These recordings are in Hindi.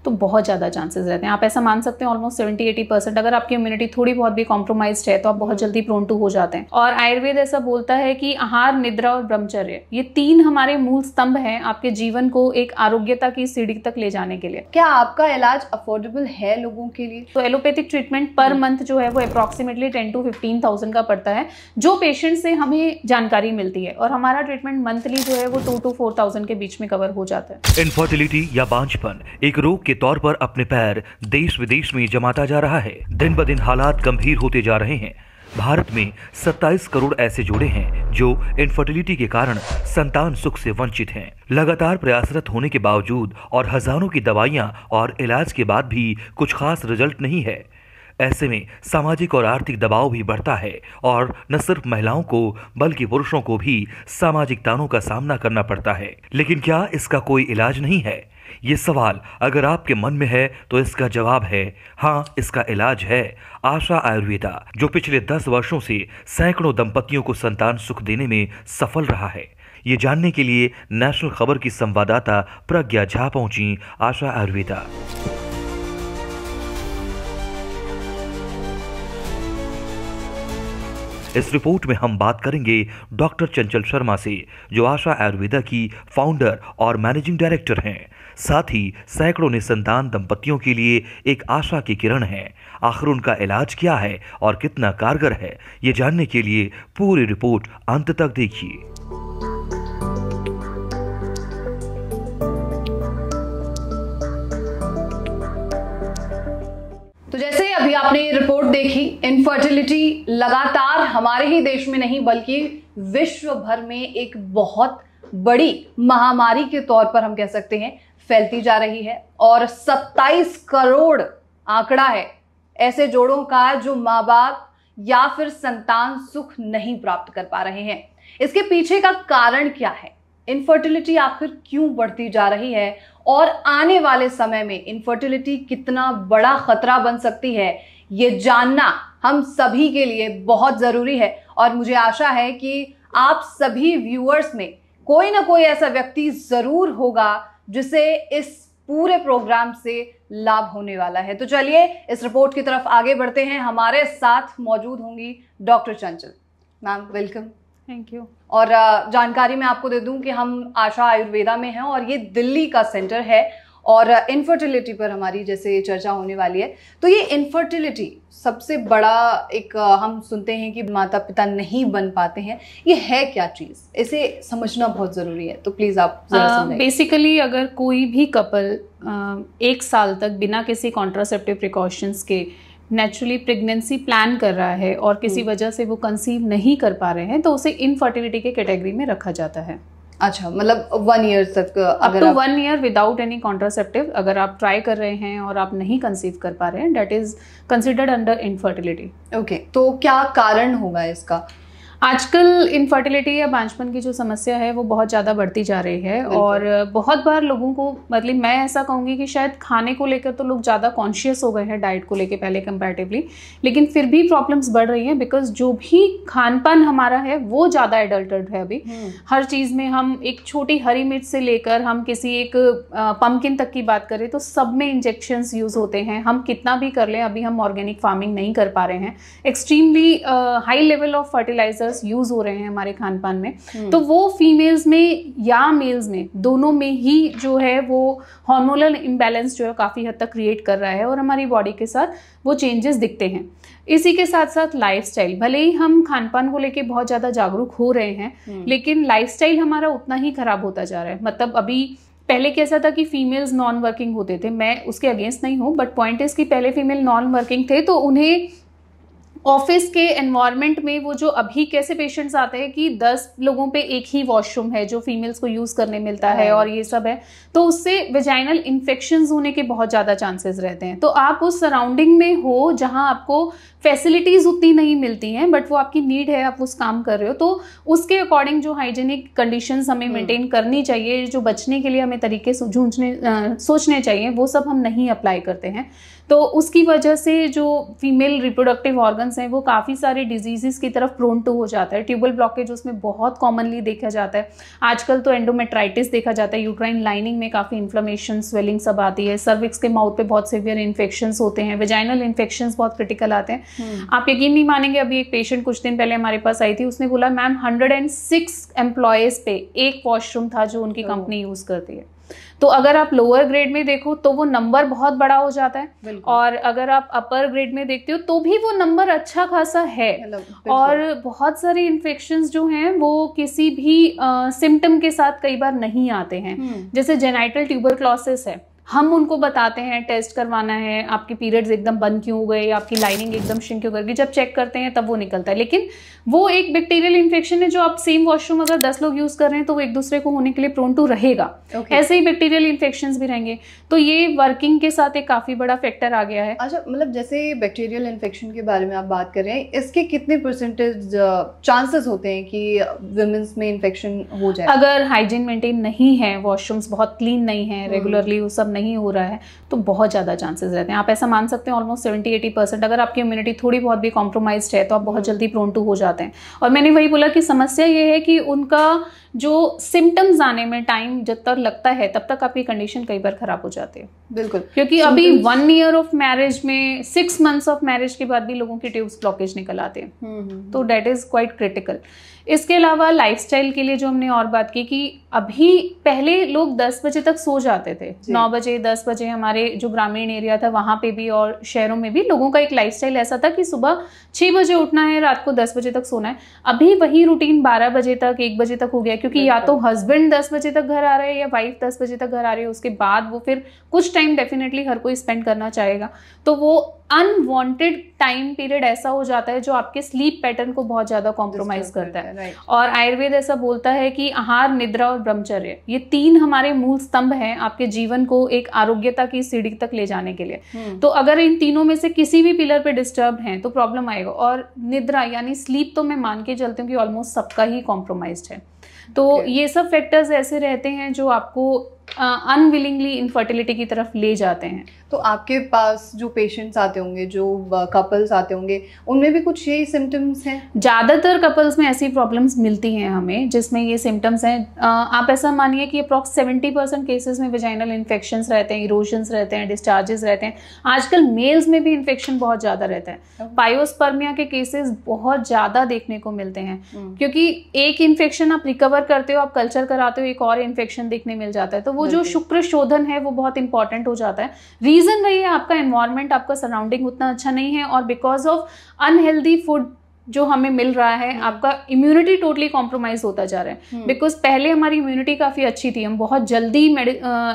तो बहुत ज़्यादा चांसेस रहते हैं। आप ऐसा मान सकते हैं ऑलमोस्ट 70-80%। अगर आपकी इम्यूनिटी थोड़ी बहुत भी कॉम्प्रोमाइज्ड है तो आप बहुत जल्दी प्रोन टू हो जाते हैं। और आयुर्वेद ऐसा बोलता है कि आहार, निद्रा और ब्रह्मचर्य, ये 3 हमारे मूल स्तंभ हैं आपके जीवन को एक आरोग्यता की सीढ़ी तक ले जाने के लिए। क्या आपका इलाज अफोर्डेबल है लोगों के लिए? तो एलोपैथिक ट्रीटमेंट पर मंथ जो है वो अप्रॉक्सीमेटली 10 to 15,000 का पड़ता है, जो पेशेंट से हमें जानकारी मिलती है। और हमारा ट्रीटमेंट मंथली जो है वो 2 to 4,000 के बीच में कवर हो जाता है। इनफर्टिलिटी या बांझपन एक रोग के तौर पर अपने पैर देश विदेश में जमाता जा रहा है। दिन ब दिन हालात गंभीर होते जा रहे हैं। भारत में 27 करोड़ ऐसे जोड़े हैं जो इनफर्टिलिटी के कारण संतान सुख से वंचित हैं। लगातार प्रयासरत होने के बावजूद और हजारों की दवाइयां और इलाज के बाद भी कुछ खास रिजल्ट नहीं है। ऐसे में सामाजिक और आर्थिक दबाव भी बढ़ता है और न सिर्फ महिलाओं को बल्कि पुरुषों को भी सामाजिक तानों का सामना करना पड़ता है। लेकिन क्या इसका कोई इलाज नहीं है? ये सवाल अगर आपके मन में है तो इसका जवाब है हाँ, इसका इलाज है आशा आयुर्वेदा, जो पिछले 10 वर्षों से सैकड़ों दंपतियों को संतान सुख देने में सफल रहा है। ये जानने के लिए नेशनल खबर की संवाददाता प्रज्ञा झा पहुंची आशा आयुर्वेदा। इस रिपोर्ट में हम बात करेंगे डॉक्टर चंचल शर्मा से, जो आशा आयुर्वेदा की फाउंडर और मैनेजिंग डायरेक्टर हैं। साथ ही सैकड़ों निसंतान दंपतियों के लिए एक आशा की किरण है। आखिर उनका इलाज क्या है और कितना कारगर है, ये जानने के लिए पूरी रिपोर्ट अंत तक देखिए। तो जैसे अभी आपने रिपोर्ट देखी, इनफर्टिलिटी लगातार हमारे ही देश में नहीं बल्कि विश्व भर में एक बहुत बड़ी महामारी के तौर पर हम कह सकते हैं फैलती जा रही है। और 27 करोड़ आंकड़ा है ऐसे जोड़ों का जो माँ बाप या फिर संतान सुख नहीं प्राप्त कर पा रहे हैं। इसके पीछे का कारण क्या है? इनफर्टिलिटी आखिर क्यों बढ़ती जा रही है और आने वाले समय में इनफर्टिलिटी कितना बड़ा खतरा बन सकती है, ये जानना हम सभी के लिए बहुत जरूरी है। और मुझे आशा है कि आप सभी व्यूअर्स में कोई ना कोई ऐसा व्यक्ति जरूर होगा जिसे इस पूरे प्रोग्राम से लाभ होने वाला है। तो चलिए इस रिपोर्ट की तरफ आगे बढ़ते हैं। हमारे साथ मौजूद होंगी doctor Chanchal ma'am, welcome. Thank you. और जानकारी मैं आपको दे दूं कि हम आशा आयुर्वेदा में हैं और ये दिल्ली का सेंटर है और इनफर्टिलिटी पर हमारी जैसे चर्चा होने वाली है। तो ये इनफर्टिलिटी सबसे बड़ा एक हम सुनते हैं कि माता पिता नहीं बन पाते हैं, ये है क्या चीज़? इसे समझना बहुत ज़रूरी है, तो प्लीज़ आप जरा समझाइए। बेसिकली अगर कोई भी कपल 1 साल तक बिना किसी कॉन्ट्रासेप्टिव प्रिकॉशंस के नेचुरली प्रेगनेंसी प्लान कर रहा है और किसी वजह से वो कंसीव नहीं कर पा रहे हैं तो उसे इनफर्टिलिटी के कैटेगरी में रखा जाता है। अच्छा, मतलब 1 ईयर तक up to 1 year without any contraceptive अगर आप ट्राई कर रहे हैं और आप नहीं कंसीव कर पा रहे हैं, that is considered under infertility. Okay, तो क्या कारण होगा इसका? आजकल इनफर्टिलिटी या बांझपन की जो समस्या है वो बहुत ज़्यादा बढ़ती जा रही है और बहुत बार लोगों को, मतलब मैं ऐसा कहूँगी कि शायद खाने को लेकर तो लोग ज़्यादा कॉन्शियस हो गए हैं डाइट को लेकर पहले कंपैरेटिवली, लेकिन फिर भी प्रॉब्लम्स बढ़ रही हैं बिकॉज जो भी खान पान हमारा है वो ज़्यादा एडल्टर्ड है अभी। हर चीज़ में हम एक छोटी हरी मिर्च से लेकर हम किसी एक पम्पकिन तक की बात करें तो सब में इंजेक्शंस यूज़ होते हैं। हम कितना भी कर लें, अभी हम ऑर्गेनिक फार्मिंग नहीं कर पा रहे हैं। Extremely high level of fertiliser use हो रहे हैं हमारे खान पान में, तो वो फीमेल्स में या मेल्स में दोनों में ही जो है वो हार्मोनल इम्बैलेंस जो है काफ़ी हद तक क्रिएट कर रहा है और हमारी बॉडी के साथ वो चेंजेस दिखते हैं। इसी के साथ साथ लाइफस्टाइल, भले ही हम खान पान को लेके बहुत ज़्यादा जागरूक हो रहे हैं लेकिन लाइफस्टाइल हमारा उतना ही खराब होता जा रहा है। मतलब अभी पहले कैसा था कि फीमेल्स नॉन वर्किंग होते थे, मैं उसके अगेंस्ट नहीं हूँ, बट पॉइंट इज कि पहले फीमेल नॉन वर्किंग थे तो उन्हें ऑफिस के एनवायरनमेंट में वो जो अभी कैसे पेशेंट्स आते हैं कि 10 लोगों पे एक ही वॉशरूम है जो फीमेल्स को यूज करने मिलता है और ये सब है, तो उससे वेजाइनल इन्फेक्शंस होने के बहुत ज़्यादा चांसेस रहते हैं। तो आप उस सराउंडिंग में हो जहां आपको फैसिलिटीज़ उतनी नहीं मिलती हैं बट वो आपकी नीड है, आप उस काम कर रहे हो, तो उसके अकॉर्डिंग जो हाइजीनिक कंडीशंस हमें मेंटेन करनी चाहिए, जो बचने के लिए हमें तरीके सोचने चाहिए, वो सब हम नहीं अप्लाई करते हैं। तो उसकी वजह से जो फीमेल रिप्रोडक्टिव ऑर्गन प्रॉब्लम्स हैं वो काफ़ी सारे डिजीजेस की तरफ प्रोन टू हो जाता है। ट्यूबल ब्लॉकेज उसमें बहुत कॉमनली देखा जाता है। आजकल तो एंडोमेट्राइटिस देखा जाता है, यूट्राइन लाइनिंग में काफ़ी इन्फ्लेमेशन, स्वेलिंग सब आती है। सर्विक्स के माउथ पे बहुत सीवियर इन्फेक्शंस होते हैं, वेजाइनल इन्फेक्शंस बहुत क्रिटिकल आते हैं। आप यकीन नहीं मानेंगे, अभी एक पेशेंट कुछ दिन पहले हमारे पास आई थी, उसने बोला मैम 106 एम्प्लॉयज़ पे एक वॉशरूम था जो उनकी कंपनी यूज़ करती है। तो अगर आप लोअर ग्रेड में देखो तो वो नंबर बहुत बड़ा हो जाता है, और अगर आप अपर ग्रेड में देखते हो तो भी वो नंबर अच्छा खासा है। और बहुत सारे इन्फेक्शंस जो हैं वो किसी भी सिम्टम के साथ कई बार नहीं आते हैं। जैसे जेनाइटल ट्यूबरक्लोसिस है, हम उनको बताते हैं टेस्ट करवाना है, आपके पीरियड्स एकदम बंद क्यों हो गए, आपकी लाइनिंग एकदम श्रिंक क्यों कर गई, जब चेक करते हैं तब वो निकलता है। लेकिन वो एक बैक्टीरियल इन्फेक्शन है जो आप सेम वॉशरूम अगर 10 लोग यूज कर रहे हैं तो वो एक दूसरे को होने के लिए प्रोन टू रहेगा। ऐसे ही बैक्टीरियल इन्फेक्शंस भी रहेंगे। तो ये वर्किंग के साथ एक काफी बड़ा फैक्टर आ गया है। अच्छा, मतलब जैसे बैक्टीरियल इन्फेक्शन के बारे में आप बात कर रहे हैं, इसके कितने परसेंटेज चांसेस होते हैं कि वुमेन्स में इन्फेक्शन हो जाए? अगर हाइजीन मेंटेन नहीं है, वॉशरूम्स बहुत क्लीन नहीं है, रेगुलरली वो सब नहीं हो रहा है, तो बहुत ज़्यादा चांसेस रहते हैं। आप ऐसा मान सकते हैं ऑलमोस्ट 70-80%। अगर आपकी इम्यूनिटी थोड़ी बहुत भी कॉम्प्रोमाइज्ड है तो आप बहुत जल्दी प्रोन टू हो जाते हैं। और मैंने वही बोला कि समस्या ये है कि उनका जो सिम्टम्स आने में टाइम जब तक लगता है तब तक आपकी कंडीशन कई बार खराब हो जाती है। बिल्कुल, क्योंकि अभी 1 ईयर ऑफ मैरिज में 6 मंथ्स ऑफ मैरिज के बाद भी लोगों की ट्यूब्स ब्लॉकेज निकल आते हैं। तो डेट इज क्वाइट क्रिटिकल। इसके अलावा लाइफस्टाइल के लिए जो हमने और बात की कि अभी पहले लोग 10 बजे तक सो जाते थे, 9 बजे 10 बजे हमारे जो ग्रामीण एरिया था वहाँ पे भी और शहरों में भी लोगों का एक लाइफस्टाइल ऐसा था कि सुबह 6 बजे उठना है, रात को 10 बजे तक सोना है। अभी वही रूटीन 12 बजे तक 1 बजे तक हो गया, क्योंकि या तो हस्बैंड 10 बजे तक घर आ रहे हैं या वाइफ 10 बजे तक घर आ रही है। उसके बाद वो फिर कुछ टाइम डेफिनेटली हर कोई स्पेंड करना चाहेगा, तो वो अनवांटेड टाइम पीरियड ऐसा हो जाता है जो आपके स्लीप पैटर्न को बहुत ज्यादा कॉम्प्रोमाइज करता है। और आयुर्वेद ऐसा बोलता है कि आहार, निद्रा और ब्रह्मचर्य, ये 3 हमारे मूल स्तंभ हैं आपके जीवन को एक आरोग्यता की सीढ़ी तक ले जाने के लिए। तो अगर इन तीनों में से किसी भी पिलर पे डिस्टर्ब हैं तो प्रॉब्लम आएगा। और निद्रा यानी स्लीप तो मैं मान के चलती हूँ कि ऑलमोस्ट सबका ही कॉम्प्रोमाइज्ड है। तो ये सब फैक्टर्स ऐसे रहते हैं जो आपको अनविलिंगली इनफर्टिलिटी की तरफ ले जाते हैं। तो आपके पास जो पेशेंट्स आते होंगे, जो कपल्स आते होंगे, उनमें भी कुछ यही सिम्टम्स हैं? ज़्यादातर कपल्स में ऐसी प्रॉब्लम्स मिलती हैं हमें जिसमें ये सिम्टम्स हैं। आप ऐसा मानिए कि अप्रॉक्स 70% केसेस में वेजाइनल इन्फेक्शंस रहते हैं, इरोजन्स रहते हैं, डिस्चार्जेस रहते हैं। आजकल मेल्स में भी इन्फेक्शन बहुत ज़्यादा रहता है। पायोस्पर्मिया के केसेस बहुत ज़्यादा देखने को मिलते हैं, क्योंकि एक इन्फेक्शन आप रिकवर करते हो, आप कल्चर कराते हो, एक और इन्फेक्शन देखने मिल जाता है। तो वो जो शुक्र शोधन है वो बहुत इंपॉर्टेंट हो जाता है। रीजन वही है, आपका एनवायरनमेंट, आपका सराउंडिंग उतना अच्छा नहीं है, और बिकॉज ऑफ अनहेल्दी फूड जो हमें मिल रहा है आपका इम्यूनिटी टोटली कॉम्प्रोमाइज होता जा रहा है। बिकॉज पहले हमारी इम्यूनिटी काफ़ी अच्छी थी, हम बहुत जल्दी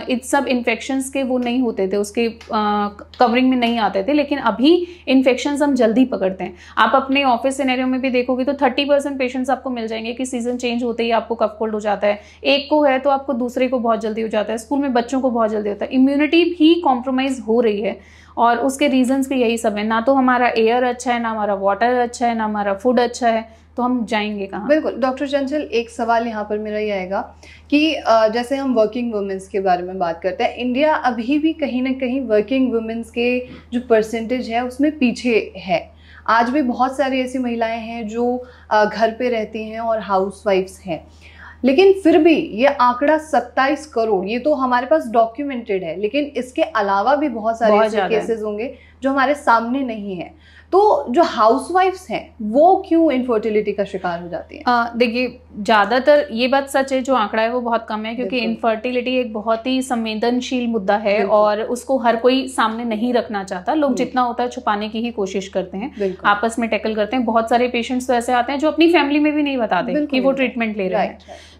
इस सब इन्फेक्शंस के वो नहीं होते थे, उसके कवरिंग में नहीं आते थे। लेकिन अभी इन्फेक्शंस हम जल्दी पकड़ते हैं। आप अपने ऑफिस सिनेरियो में भी देखोगे तो 30% पेशेंट्स आपको मिल जाएंगे कि सीजन चेंज होते ही आपको कफ कोल्ड हो जाता है। एक को है तो आपको दूसरे को बहुत जल्दी हो जाता है। स्कूल में बच्चों को बहुत जल्दी होता है। इम्यूनिटी भी कॉम्प्रोमाइज हो रही है, और उसके रीजंस भी यही सब है। ना तो हमारा एयर अच्छा है, ना हमारा वाटर अच्छा है, ना हमारा फूड अच्छा है, तो हम जाएंगे कहाँ? बिल्कुल डॉक्टर चंचल, एक सवाल यहाँ पर मेरा ये आएगा कि जैसे हम वर्किंग वुमेन्स के बारे में बात करते हैं, इंडिया अभी भी कहीं ना कहीं वर्किंग वुमेन्स के जो परसेंटेज है उसमें पीछे है। आज भी बहुत सारी ऐसी महिलाएं हैं जो घर पे रहती हैं और हाउसवाइफ्स हैं, लेकिन फिर भी ये आंकड़ा 27 करोड़, ये तो हमारे पास डॉक्यूमेंटेड है, लेकिन इसके अलावा भी बहुत सारे ऐसे केसेस होंगे जो हमारे सामने नहीं है। तो जो हाउसवाइफ्स हैं वो क्यों इनफर्टिलिटी का शिकार हो जाती हैं? देखिए, ज़्यादातर ये बात सच है, जो आंकड़ा है वो बहुत कम है, क्योंकि इनफर्टिलिटी एक बहुत ही संवेदनशील मुद्दा है और उसको हर कोई सामने नहीं रखना चाहता। लोग जितना होता है छुपाने की ही कोशिश करते हैं, आपस में टैकल करते हैं। बहुत सारे पेशेंट्स तो ऐसे आते हैं जो अपनी फैमिली में भी नहीं बताते कि वो ट्रीटमेंट ले रहे हैं।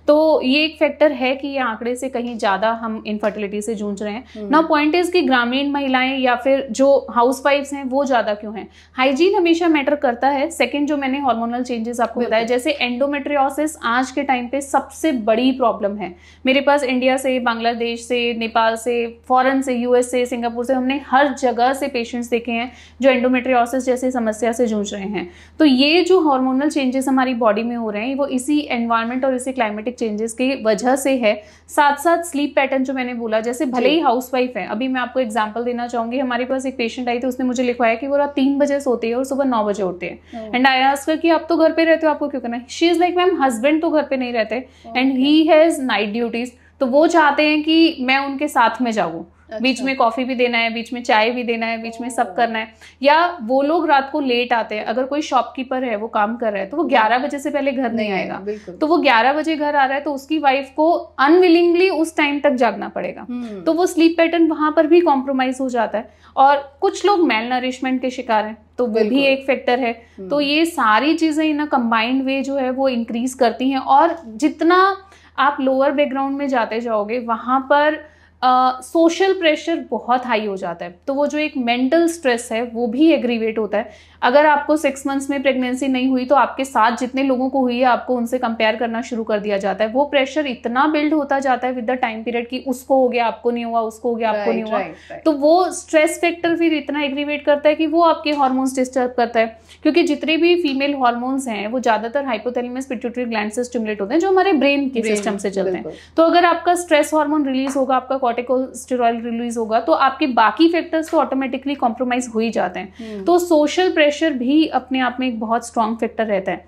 तो ये एक फैक्टर है कि ये आंकड़े से कहीं ज़्यादा हम इनफर्टिलिटी से जूझ रहे हैं। नाउ पॉइंट इज कि ग्रामीण महिलाएं या फिर जो हाउसवाइफ्स हैं वो ज़्यादा क्यों हैं? हाइजीन हमेशा मैटर करता है। सेकंड, जो मैंने हार्मोनल चेंजेस आपको बताया, जैसे एंडोमेट्रियोसिस आज के टाइम पे सबसे बड़ी प्रॉब्लम है। मेरे पास इंडिया से, बांग्लादेश से, नेपाल से, फॉरेन से, यूएस से, सिंगापुर से, हमने हर जगह से पेशेंट्स देखे हैं जो एंडोमेट्रियोसिस जैसी समस्या से जूझ रहे हैं। तो ये जो हार्मोनल चेंजेस हमारी बॉडी में हो रहे हैं वो इसी एनवायरनमेंट और इसी क्लाइमेटिक डाइटेटिक चेंजेस की वजह से है। साथ साथ स्लीप पैटर्न जो मैंने बोला, जैसे भले ही हाउसवाइफ है, अभी मैं आपको एग्जांपल देना चाहूंगी। हमारे पास एक पेशेंट आई थी, उसने मुझे लिखवाया कि वो रात 3 बजे सोती है और सुबह 9 बजे उठती है। एंड आई आस्क्ड हर कि आप तो घर पे रहते हो, आपको क्यों करना है? She is like ma'am husband तो घर पे नहीं रहते and he has night duties, तो वो चाहते हैं कि मैं उनके साथ में जाऊं। अच्छा। बीच में कॉफी भी देना है, बीच में चाय भी देना है, बीच में सब करना है। या वो लोग रात को लेट आते हैं, अगर कोई शॉपकीपर है वो काम कर रहा है तो वो 11 बजे से पहले घर नहीं आएगा, तो वो 11 बजे घर आ रहा है तो उसकी वाइफ को अनविलिंगली उस टाइम तक जागना पड़ेगा, तो वो स्लीप पैटर्न वहां पर भी कॉम्प्रोमाइज हो जाता है। और कुछ लोग मेल नरिशमेंट के शिकार हैं, तो वो भी एक फैक्टर है। तो ये सारी चीजें इन कंबाइंड वे जो है वो इंक्रीज करती हैं। और जितना आप लोअर बैकग्राउंड में जाते जाओगे वहां पर सोशल प्रेशर बहुत हाई हो जाता है, तो वो जो एक मेंटल स्ट्रेस है वो भी एग्रीवेट होता है। अगर आपको 6 मंथ्स में प्रेगनेंसी नहीं हुई तो आपके साथ जितने लोगों को हुई है आपको उनसे कंपेयर करना शुरू कर दिया जाता है। वो प्रेशर इतना बिल्ड होता जाता है विद द टाइम पीरियड कि उसको हो गया आपको नहीं हुआ, उसको हो गया आपको नहीं हुआ। तो वो स्ट्रेस फैक्टर फिर इतना एग्रीवेट करता है कि वो आपके हार्मोन्स डिस्टर्ब करता है, क्योंकि जितने भी फीमेल हार्मोन्स हैं वो ज्यादातर हाइपोथैलेमस पिट्यूटरी ग्लैंड से स्टिमुलेट होते हैं, जो हमारे ब्रेन के सिस्टम से चलते हैं। तो अगर आपका स्ट्रेस हार्मोन रिलीज होगा, आपका कॉर्टिकोस्टेरॉइड रिलीज होगा, तो आपके बाकी फैक्टर्स तो ऑटोमेटिकली कॉम्प्रोमाइज हो ही जाते हैं। तो सोशल प्रेशर भी अपने आप में एक बहुत स्ट्रॉन्ग फैक्टर रहता है।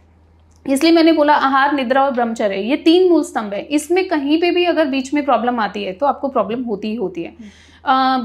इसलिए मैंने बोला आहार, निद्रा और ब्रह्मचर्य ये 3 मूल स्तंभ है। इसमें कहीं पे भी अगर बीच में प्रॉब्लम आती है तो आपको प्रॉब्लम होती ही होती है।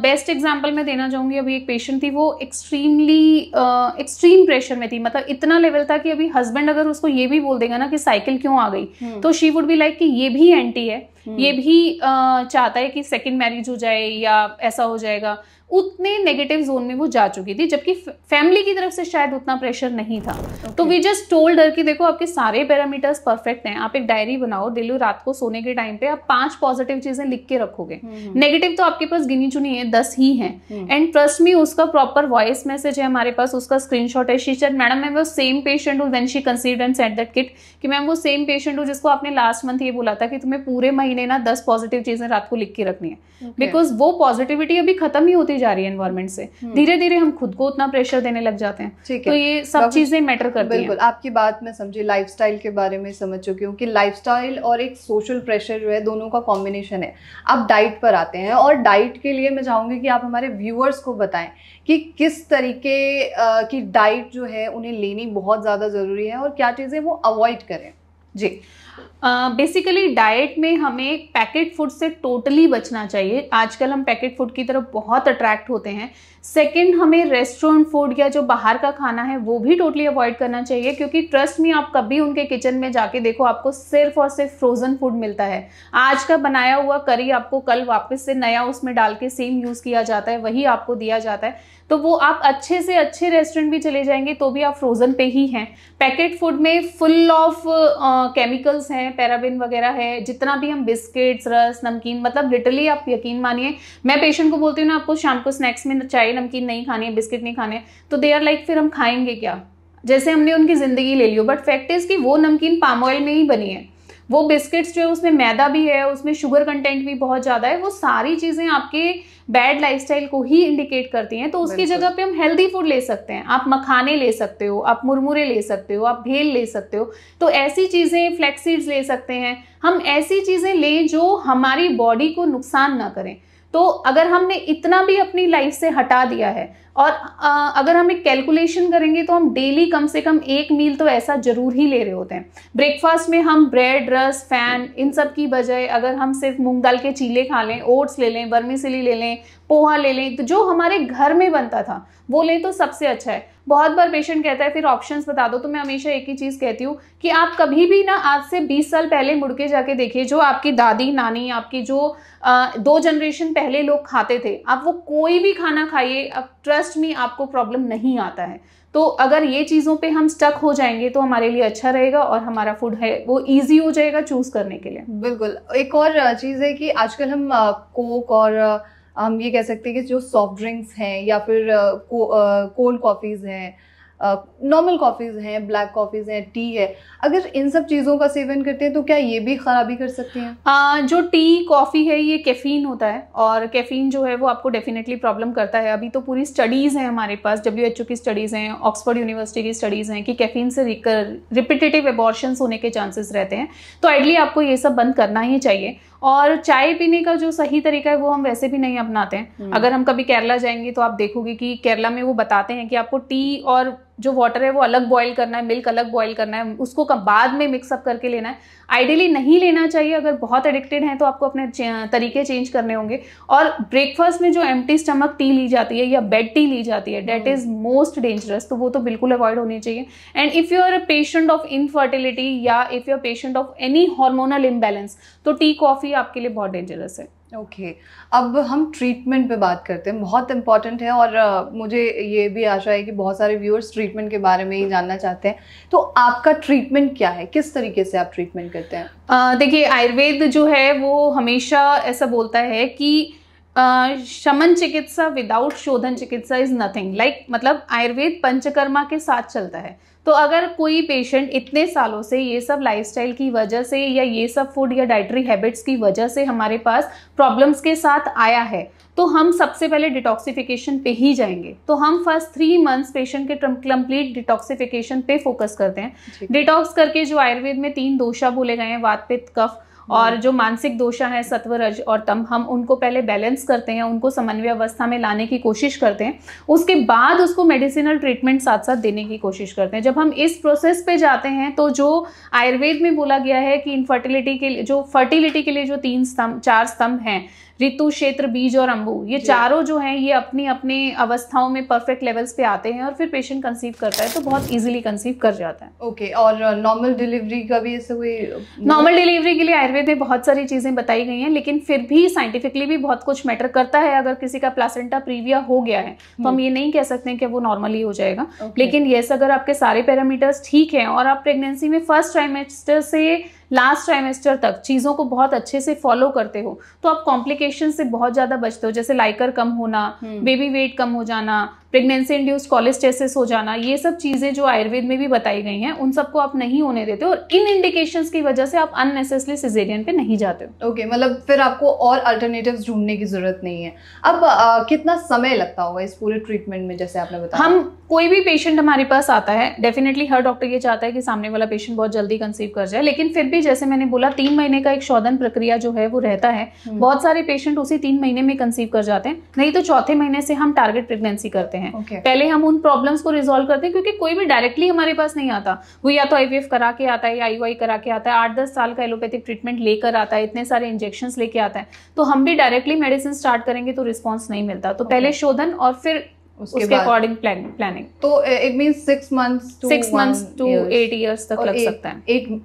बेस्ट एग्जांपल मैं देना चाहूंगी, अभी एक पेशेंट थी, वो एक्सट्रीम प्रेशर में थी, मतलब इतना लेवल था कि अभी हस्बैंड अगर उसको ये भी बोल देगा ना कि साइकिल क्यों आ गई, तो शी वुड बी लाइक कि ये भी एंटी है, ये भी चाहता है कि सेकंड मैरिज हो जाए या ऐसा हो जाएगा। उतने नेगेटिव जोन में वो जा चुकी थी, जबकि फैमिली की तरफ से शायद उतना प्रेशर नहीं था। तो वी जस्ट टोल्ड हर कि देखो आपके सारे पैरामीटर्स परफेक्ट हैं, आप एक डायरी बनाओ, डेली रात को सोने के टाइम पे आप 5 पॉजिटिव चीजें लिख के रखोगे, नेगेटिव तो आपके पास गिनी चुनी है 10 ही हैं। एंड ट्रस्ट मी, उसका प्रॉपर वॉइस मैसेज है हमारे पास, उसका स्क्रीनशॉट है। शी सेड मैडम मैं वो सेम पेशेंट हूँ, when she conceived and said that kit कि मैम वो सेम पेशेंट हूँ जिसको आपने लास्ट मंथ ये बोला था कि तुम्हें पूरे महीने ना 10 पॉजिटिव चीजें रात को लिख के रखनी है। बिकॉज वो पॉजिटिविटी अभी खत्म ही होती जा रही है एनवायरमेंट से। धीरे धीरे हम खुद को उतना प्रेशर देने लग जाते हैं। तो ये सब चीजें मैटर करती हैं। बिल्कुल, आपकी बात मैं समझी, लाइफस्टाइल के बारे में समझ चुकी हूँ कि लाइफस्टाइल और एक सोशल प्रेशर जो है दोनों का कॉम्बिनेशन है। आप डाइट पर आते हैं और डाइट के लिए मैं चाहूंगी कि आप हमारे व्यूअर्स को बताएं कि किस तरीके की डाइट जो है उन्हें लेनी बहुत ज़्यादा ज़रूरी है और क्या चीज़ें वो अवॉइड करें। जी, बेसिकली डाइट में हमें पैकेट फूड से टोटली बचना चाहिए। आजकल हम पैकेट फूड की तरफ बहुत अट्रैक्ट होते हैं। सेकंड, हमें रेस्टोरेंट फूड या जो बाहर का खाना है वो भी टोटली अवॉइड करना चाहिए, क्योंकि ट्रस्ट में आप कभी उनके किचन में जाके देखो, आपको सिर्फ और सिर्फ फ्रोजन फूड मिलता है। आज का बनाया हुआ करी आपको कल वापस से नया उसमें डाल के सेम यूज किया जाता है, वही आपको दिया जाता है। तो वो आप अच्छे से अच्छे रेस्टोरेंट भी चले जाएंगे तो भी आप फ्रोजन पे ही हैं। पैकेट फूड में फुल ऑफ केमिकल्स हैं, पैराबिन वगैरह है। जितना भी हम बिस्किट्स, रस, नमकीन, मतलब लिटरली आप यकीन मानिए, मैं पेशेंट को बोलती हूँ ना आपको शाम को स्नैक्स में चाय नमकीन नहीं खानी है, बिस्किट नहीं खाने, तो दे आर लाइक फिर हम खाएंगे क्या, जैसे हमने उनकी जिंदगी ले ली हो। बट फैक्ट इज कि वो नमकीन पाम ऑयल में ही बनी है, वो बिस्किट्स जो है उसमें मैदा भी है, उसमें शुगर कंटेंट भी बहुत ज्यादा है। वो सारी चीजें आपके बैड लाइफस्टाइल को ही इंडिकेट करती हैं। तो उसकी जगह पे हम हेल्दी फूड ले सकते हैं। आप मखाने ले सकते हो, आप मुरमुरे ले सकते हो, आप भेल ले सकते हो। तो ऐसी चीजें, फ्लैक्स सीड्स ले सकते हैं। हम ऐसी चीजें लें जो हमारी बॉडी को नुकसान ना करें। तो अगर हमने इतना भी अपनी लाइफ से हटा दिया है और अगर हम एक कैलकुलेशन करेंगे तो हम डेली कम से कम एक मील तो ऐसा जरूर ही ले रहे होते हैं। ब्रेकफास्ट में हम ब्रेड, रस, फैन, इन सब की बजाय अगर हम सिर्फ मूंग दाल के चीले खा लें, ओट्स ले लें, वर्मीसेली ले लें, पोहा ले लें, तो जो हमारे घर में बनता था वो लें तो सबसे अच्छा है। बहुत बार पेशेंट कहता है फिर ऑप्शंस बता दो, तो मैं हमेशा एक ही चीज कहती हूँ कि आप कभी भी ना आज से 20 साल पहले मुड़ के जाके देखिए, जो आपकी दादी, नानी, आपकी जो 2 जनरेशन पहले लोग खाते थे, आप वो कोई भी खाना खाइए, अब ट्रस्ट मी आपको प्रॉब्लम नहीं आता है। तो अगर ये चीज़ों पे हम स्टक हो जाएंगे तो हमारे लिए अच्छा रहेगा और हमारा फूड है वो इजी हो जाएगा चूज करने के लिए। बिल्कुल। एक और चीज़ है कि आजकल हम कोक और हम ये कह सकते हैं कि जो सॉफ्ट ड्रिंक्स हैं या फिर कोल्ड कॉफ़ीज़ हैं, नॉर्मल कॉफ़ीज़ हैं, ब्लैक कॉफ़ीज़ हैं, टी है, अगर इन सब चीज़ों का सेवन करते हैं तो क्या ये भी खराबी कर सकती हैं? जो टी कॉफ़ी है ये कैफ़ीन होता है, और कैफ़ीन जो है वो आपको डेफिनेटली प्रॉब्लम करता है। अभी तो पूरी स्टडीज़ हैं हमारे पास, WHO की स्टडीज़ हैं, ऑक्सफोर्ड यूनिवर्सिटी की स्टडीज़ हैं कि कैफ़ीन से रिपीटेटिव एबॉर्शंस होने के चांसेस रहते हैं। तो आइडली आपको ये सब बंद करना ही चाहिए। और चाय पीने का जो सही तरीका है वो हम वैसे भी नहीं अपनाते हैं। अगर हम कभी केरला जाएंगे तो आप देखोगे कि केरला में वो बताते हैं कि आपको टी और जो वाटर है वो अलग बॉईल करना है, मिल्क अलग बॉईल करना है, उसको बाद में मिक्सअप करके लेना है। आइडियली नहीं लेना चाहिए। अगर बहुत एडिक्टेड हैं तो आपको अपने तरीके चेंज करने होंगे। और ब्रेकफास्ट में जो एम्प्टी स्टमक टी ली जाती है या बेड टी ली जाती है, डेट इज मोस्ट डेंजरस, तो वो तो बिल्कुल अवॉइड होनी चाहिए। And if you are a patient of infertility या if you are patient of any hormonal imbalance, तो टी कॉफी आपके लिए बहुत डेंजरस है। ओके, अब हम ट्रीटमेंट पे बात करते हैं, बहुत इंपॉर्टेंट है। और मुझे ये भी आशा है कि बहुत सारे व्यूअर्स ट्रीटमेंट के बारे में ही जानना चाहते हैं। तो आपका ट्रीटमेंट क्या है, किस तरीके से आप ट्रीटमेंट करते हैं? देखिए, आयुर्वेद जो है वो हमेशा ऐसा बोलता है कि शमन चिकित्सा विदाउट शोधन चिकित्सा इज नथिंग। मतलब आयुर्वेद पंचकर्मा के साथ चलता है। तो अगर कोई पेशेंट इतने सालों से ये सब लाइफस्टाइल की वजह से या ये सब फूड या डाइटरी हैबिट्स की वजह से हमारे पास प्रॉब्लम्स के साथ आया है, तो हम सबसे पहले डिटॉक्सिफिकेशन पे ही जाएंगे। तो हम फर्स्ट 3 मंथ्स पेशेंट के कंप्लीट डिटॉक्सिफिकेशन पे फोकस करते हैं। डिटॉक्स करके जो आयुर्वेद में 3 दोषा बोले गए हैं, वात पित्त कफ, और जो मानसिक दोषा है सत्व रज और तम, हम उनको पहले बैलेंस करते हैं, उनको समन्वय अवस्था में लाने की कोशिश करते हैं। उसके बाद उसको मेडिसिनल ट्रीटमेंट साथ साथ देने की कोशिश करते हैं। जब हम इस प्रोसेस पे जाते हैं तो जो आयुर्वेद में बोला गया है कि इनफर्टिलिटी के लिए, जो फर्टिलिटी के लिए जो 4 स्तंभ हैं, ऋतु, क्षेत्र, बीज और अंबु, ये चारों जो हैं ये अपनी अपनी अवस्थाओं में परफेक्ट लेवल्स पे आते हैं और फिर पेशेंट कंसीव करता है तो बहुत इजीली कंसीव कर जाता है। ओके, और नॉर्मल डिलीवरी का भी ऐसे कोई? नॉर्मल डिलीवरी के लिए आयुर्वेद में बहुत सारी चीजें बताई गई हैं, लेकिन फिर भी साइंटिफिकली भी बहुत कुछ मैटर करता है। अगर किसी का प्लासेंटा प्रीविया हो गया है तो हम ये नहीं कह सकते कि वो नॉर्मली हो जाएगा। लेकिन यस, अगर आपके सारे पैरामीटर्स ठीक हैं और आप प्रेगनेंसी में फर्स्ट ट्राइमेस्टर से लास्ट ट्राइमेस्टर तक चीज़ों को बहुत अच्छे से फॉलो करते हो तो आप कॉम्प्लिकेशन से बहुत ज़्यादा बचते हो। जैसे लाइकर कम होना, बेबी वेट कम हो जाना, प्रेगनेंसी इंड्यूस्ड कोलेस्टेसिस हो जाना, ये सब चीज़ें जो आयुर्वेद में भी बताई गई हैं उन सबको आप नहीं होने देते और इन इंडिकेशंस की वजह से आप अननेसेसरी सिजेरियन पे नहीं जाते हो। ओके, मतलब फिर आपको और अल्टरनेटिव्स ढूंढने की जरूरत नहीं है। अब कितना समय लगता होगा इस पूरे ट्रीटमेंट में, जैसे आपने बताया? हम कोई भी पेशेंट हमारे पास आता है, डेफिनेटली हर डॉक्टर ये चाहता है कि सामने वाला पेशेंट बहुत जल्दी कंसीव कर जाए, लेकिन फिर भी जैसे मैंने बोला 3 महीने का एक शोधन प्रक्रिया जो है वो रहता है। बहुत सारे पेशेंट उसी 3 महीने में कंसीव कर जाते हैं, नहीं तो चौथे महीने से हम टारगेट प्रेगनेंसी करते हैं। पहले हम उन प्रॉब्लम्स को रिजॉल्व करते हैं, क्योंकि कोई भी डायरेक्टली हमारे पास नहीं आता। वो या तो IVF करा के आता है या IUI करा के आता है, 8-10 साल का एलोपैथिक ट्रीटमेंट लेकर आता है, इतने सारे इंजेक्शंस लेके आता है। तो हम भी डायरेक्टली मेडिसिन स्टार्ट करेंगे तो रिस्पॉन्स नहीं मिलता। तो पहले शोधन और फिर उसके अकॉर्डिंग प्लानिंग। तो it means 6 months to 8 years तक लग सकता है।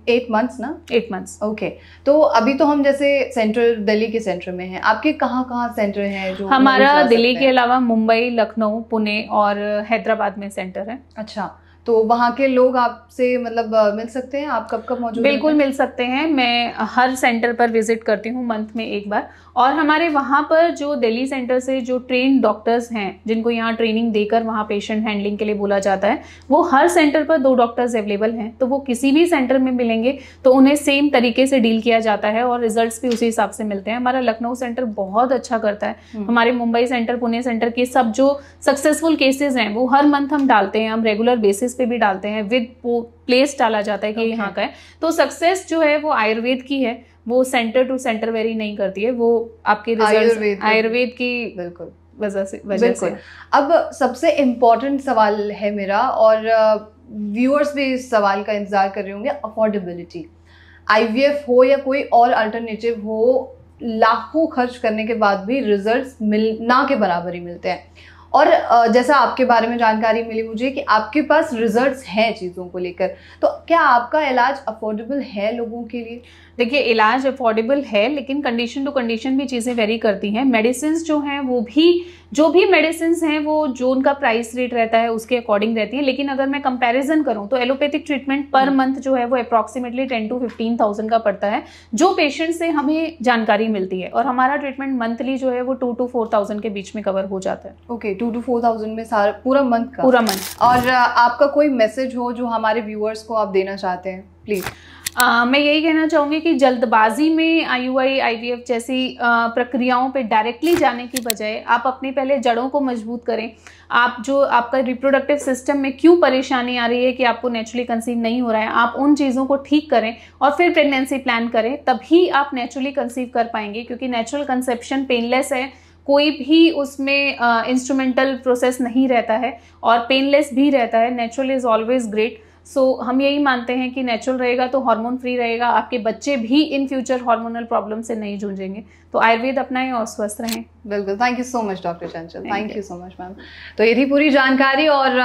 8 मंथ्स ना? 8 मंथ्स। ओके, तो अभी तो हम जैसे सेंट्रल दिल्ली के सेंटर में हैं, आपके कहाँ सेंटर हैं जो? हमारा दिल्ली के अलावा मुंबई, लखनऊ, पुणे और हैदराबाद में सेंटर है। अच्छा, तो वहाँ के लोग आपसे मतलब मिल सकते हैं? आप कब मौजूद? बिल्कुल मिल सकते हैं। मैं हर सेंटर पर विजिट करती हूँ मंथ में एक बार। और हमारे वहाँ पर जो दिल्ली सेंटर से जो ट्रेन डॉक्टर्स हैं, जिनको यहाँ ट्रेनिंग देकर वहाँ पेशेंट हैंडलिंग के लिए बोला जाता है, वो हर सेंटर पर 2 डॉक्टर्स अवेलेबल हैं। तो वो किसी भी सेंटर में मिलेंगे तो उन्हें सेम तरीके से डील किया जाता है और रिजल्ट्स भी उसी हिसाब से मिलते हैं। हमारा लखनऊ सेंटर बहुत अच्छा करता है। हमारे मुंबई सेंटर, पुणे सेंटर के सब जो सक्सेसफुल केसेज हैं वो हर मंथ हम डालते हैं, हम रेगुलर बेसिस पे भी डालते हैं, विद प्लेस डाला जाता है कि यहाँ का है। तो सक्सेस जो है वो आयुर्वेद की है, वो सेंटर टू सेंटर वेरी नहीं करती है, वो आपके रिजल्ट आयुर्वेद की बिल्कुल वजह से। अब सबसे इम्पोर्टेंट सवाल है मेरा, और व्यूअर्स भी इस सवाल का इंतजार कर रहे होंगे, अफोर्डेबिलिटी। IVF हो या कोई और अल्टरनेटिव हो, लाखों खर्च करने के बाद भी रिजल्ट्स ना के बराबर ही मिलते हैं। और जैसा आपके बारे में जानकारी मिली मुझे कि आपके पास रिजल्ट्स हैं चीज़ों को लेकर, तो क्या आपका इलाज अफोर्डेबल है लोगों के लिए? देखिए इलाज अफोर्डेबल है, लेकिन कंडीशन टू कंडीशन भी चीज़ें वेरी करती हैं। मेडिसिन जो हैं वो भी, जो भी मेडिसिन हैं वो जो उनका प्राइस रेट रहता है उसके अकॉर्डिंग रहती है। लेकिन अगर मैं कंपैरिजन करूं तो एलोपैथिक ट्रीटमेंट पर मंथ जो है वो अप्रॉक्सीमेटली 10 to 15,000 का पड़ता है, जो पेशेंट से हमें जानकारी मिलती है। और हमारा ट्रीटमेंट मंथली जो है वो 2 to 4,000 के बीच में कवर हो जाता है। ओके, 2 to 4,000 में सारा पूरा मंथ का? पूरा मंथ। और आपका कोई मैसेज हो जो हमारे व्यूअर्स को आप देना चाहते हैं, प्लीज? मैं यही कहना चाहूँगी कि जल्दबाजी में IUI IVF जैसी प्रक्रियाओं पे डायरेक्टली जाने की बजाय आप अपनी पहले जड़ों को मजबूत करें। आप जो आपका रिप्रोडक्टिव सिस्टम में क्यों परेशानी आ रही है कि आपको नेचुरली कंसीव नहीं हो रहा है, आप उन चीज़ों को ठीक करें और फिर प्रेगनेंसी प्लान करें, तभी आप नेचुरली कंसीव कर पाएंगे। क्योंकि नेचुरल कंसेप्शन पेनलेस है, कोई भी उसमें इंस्ट्रूमेंटल प्रोसेस नहीं रहता है और पेनलेस भी रहता है। Natural is always great. So हम यही मानते हैं कि नेचुरल रहेगा तो हार्मोन फ्री रहेगा, आपके बच्चे भी इन फ्यूचर हार्मोनल प्रॉब्लम से नहीं जूझेंगे। तो आयुर्वेद अपनाएं और स्वस्थ रहें। बिल्कुल, thank you so much doctor Chanchal, thank you so much ma'am. तो ये थी पूरी जानकारी। और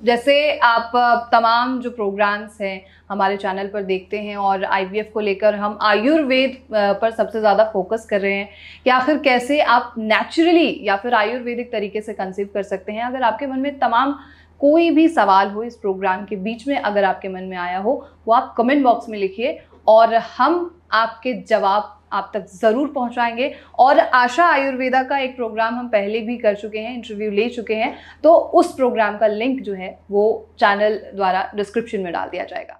जैसे आप तमाम जो प्रोग्राम्स हैं हमारे चैनल पर देखते हैं और IVF को लेकर हम आयुर्वेद पर सबसे ज़्यादा फोकस कर रहे हैं कि आखिर कैसे आप नेचुरली या फिर आयुर्वेदिक तरीके से कंसीव कर सकते हैं। अगर आपके मन में तमाम कोई भी सवाल हो इस प्रोग्राम के बीच में, अगर आपके मन में आया हो, वो आप कमेंट बॉक्स में लिखिए और हम आपके जवाब आप तक ज़रूर पहुंचाएंगे। और आशा आयुर्वेदा का एक प्रोग्राम हम पहले भी कर चुके हैं, इंटरव्यू ले चुके हैं, तो उस प्रोग्राम का लिंक जो है वो चैनल द्वारा डिस्क्रिप्शन में डाल दिया जाएगा।